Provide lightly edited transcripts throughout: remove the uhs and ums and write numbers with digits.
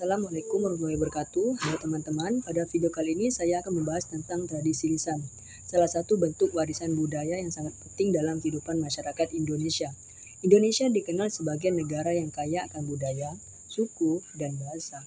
Assalamualaikum warahmatullahi wabarakatuh. Halo teman-teman, pada video kali ini saya akan membahas tentang tradisi lisan. Salah satu bentuk warisan budaya yang sangat penting dalam kehidupan masyarakat Indonesia. Indonesia dikenal sebagai negara yang kaya akan budaya, suku, dan bahasa.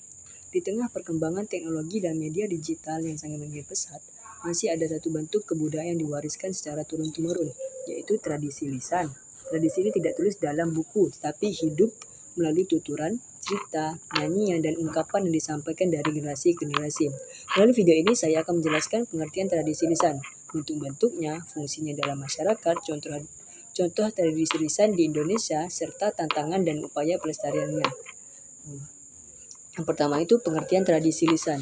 Di tengah perkembangan teknologi dan media digital yang sangat pesat, masih ada satu bentuk kebudayaan yang diwariskan secara turun-temurun, yaitu tradisi lisan. Tradisi ini tidak tulis dalam buku, tapi hidup melalui tuturan, cerita, nyanyian, dan ungkapan yang disampaikan dari generasi ke generasi. Melalui video ini saya akan menjelaskan pengertian tradisi lisan, bentuk-bentuknya, fungsinya dalam masyarakat, contoh tradisi lisan di Indonesia, serta tantangan dan upaya pelestariannya. Yang pertama itu pengertian tradisi lisan.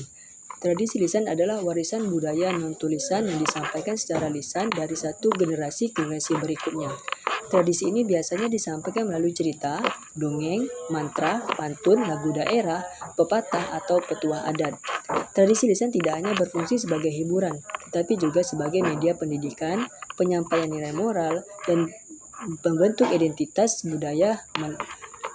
Tradisi lisan adalah warisan budaya non-tulisan yang disampaikan secara lisan dari satu generasi ke generasi berikutnya. Tradisi ini biasanya disampaikan melalui cerita, dongeng, mantra, pantun, lagu daerah, pepatah, atau petuah adat. Tradisi lisan tidak hanya berfungsi sebagai hiburan, tetapi juga sebagai media pendidikan, penyampaian nilai moral, dan pembentuk identitas budaya.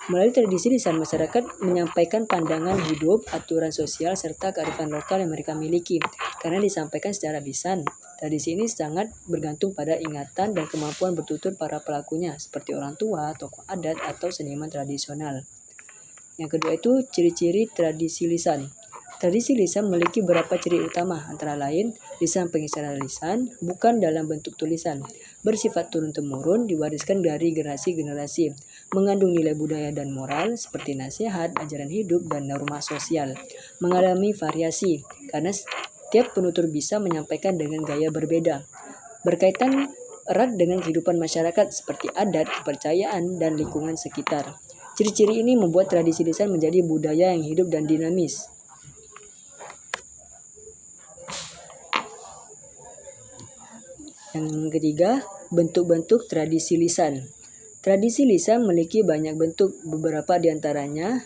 Melalui tradisi lisan, masyarakat menyampaikan pandangan hidup, aturan sosial, serta kearifan lokal yang mereka miliki. Karena disampaikan secara lisan, tradisi ini sangat bergantung pada ingatan dan kemampuan bertutur para pelakunya, seperti orang tua, tokoh adat, atau seniman tradisional. Yang kedua itu ciri-ciri tradisi lisan. Tradisi lisan memiliki beberapa ciri utama, antara lain disampaikan secara lisan, bukan dalam bentuk tulisan, bersifat turun-temurun, diwariskan dari generasi-generasi, mengandung nilai budaya dan moral seperti nasihat, ajaran hidup, dan norma sosial, mengalami variasi, karena setiap penutur bisa menyampaikan dengan gaya berbeda, berkaitan erat dengan kehidupan masyarakat seperti adat, kepercayaan, dan lingkungan sekitar. Ciri-ciri ini membuat tradisi lisan menjadi budaya yang hidup dan dinamis. Yang ketiga, bentuk-bentuk tradisi lisan. Tradisi lisan memiliki banyak bentuk, beberapa diantaranya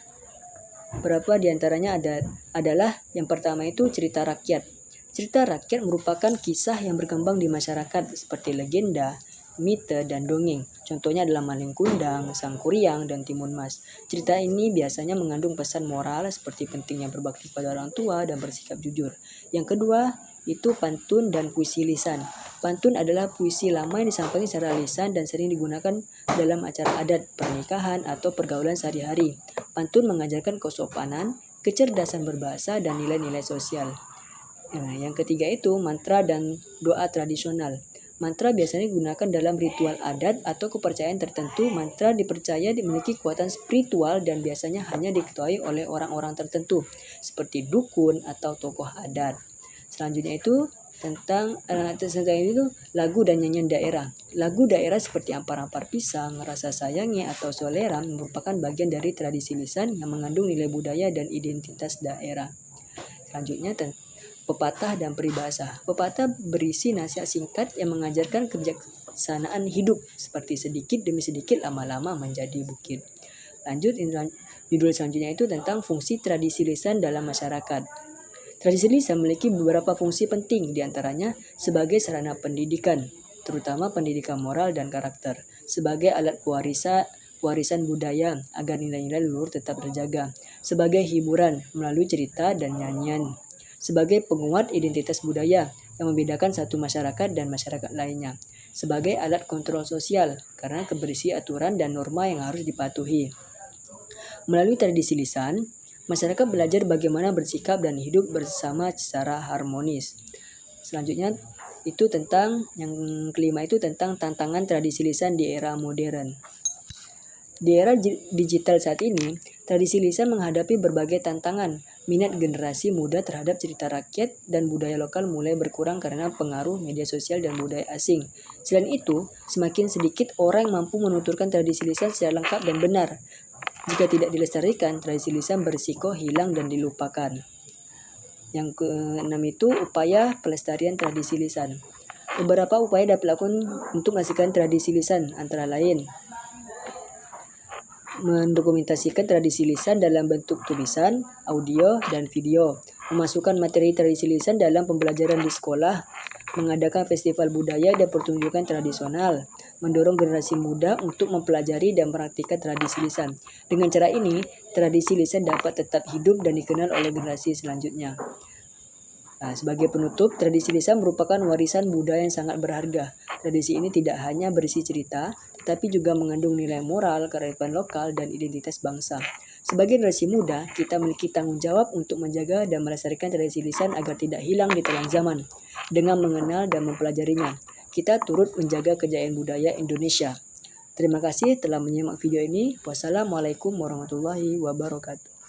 adalah yang pertama itu cerita rakyat. Cerita rakyat merupakan kisah yang berkembang di masyarakat seperti legenda, mite, dan dongeng. Contohnya adalah Malin Kundang, Sang Kuryang, dan Timun Mas. Cerita ini biasanya mengandung pesan moral seperti pentingnya berbakti pada orang tua dan bersikap jujur. Yang kedua, itu pantun dan puisi lisan. Pantun adalah puisi lama yang disampaikan secara lisan dan sering digunakan dalam acara adat, pernikahan, atau pergaulan sehari-hari. Pantun mengajarkan kesopanan, kecerdasan berbahasa, dan nilai-nilai sosial. Nah, yang ketiga itu mantra dan doa tradisional. Mantra biasanya digunakan dalam ritual adat atau kepercayaan tertentu. Mantra dipercaya memiliki kekuatan spiritual dan biasanya hanya diketahui oleh orang-orang tertentu, seperti dukun atau tokoh adat. Selanjutnya itu tentang lagu dan nyanyian daerah. Lagu daerah seperti Ampar-Ampar Pisang, Rasa Sayangi, atau Soleram merupakan bagian dari tradisi lisan yang mengandung nilai budaya dan identitas daerah. Selanjutnya pepatah dan peribahasa. Pepatah berisi nasihat singkat yang mengajarkan kebijaksanaan hidup seperti sedikit demi sedikit lama-lama menjadi bukit. Lanjut, judul selanjutnya itu tentang fungsi tradisi lisan dalam masyarakat. Tradisi lisan memiliki beberapa fungsi penting, diantaranya sebagai sarana pendidikan, terutama pendidikan moral dan karakter, sebagai alat warisan budaya agar nilai-nilai leluhur tetap terjaga, sebagai hiburan melalui cerita dan nyanyian, sebagai penguat identitas budaya yang membedakan satu masyarakat dan masyarakat lainnya, sebagai alat kontrol sosial karena berisi aturan dan norma yang harus dipatuhi. Melalui tradisi lisan, masyarakat belajar bagaimana bersikap dan hidup bersama secara harmonis. Selanjutnya itu tentang yang kelima itu tentang tantangan tradisi lisan di era modern. Di era digital saat ini, tradisi lisan menghadapi berbagai tantangan. Minat generasi muda terhadap cerita rakyat dan budaya lokal mulai berkurang karena pengaruh media sosial dan budaya asing. Selain itu, semakin sedikit orang yang mampu menuturkan tradisi lisan secara lengkap dan benar. Jika tidak dilestarikan, tradisi lisan berisiko hilang dan dilupakan. Yang keenam itu upaya pelestarian tradisi lisan. Beberapa upaya dapat dilakukan untuk menghasilkan tradisi lisan, antara lain mendokumentasikan tradisi lisan dalam bentuk tulisan, audio, dan video, memasukkan materi tradisi lisan dalam pembelajaran di sekolah, mengadakan festival budaya dan pertunjukan tradisional, mendorong generasi muda untuk mempelajari dan mempraktikkan tradisi lisan. Dengan cara ini, tradisi lisan dapat tetap hidup dan dikenal oleh generasi selanjutnya. Nah, sebagai penutup, tradisi lisan merupakan warisan budaya yang sangat berharga. Tradisi ini tidak hanya berisi cerita, tetapi juga mengandung nilai moral, kearifan lokal, dan identitas bangsa. Sebagai generasi muda, kita memiliki tanggung jawab untuk menjaga dan melestarikan tradisi lisan agar tidak hilang di telan zaman. Dengan mengenal dan mempelajarinya, kita turut menjaga kejayaan budaya Indonesia. Terima kasih telah menyimak video ini. Wassalamualaikum warahmatullahi wabarakatuh.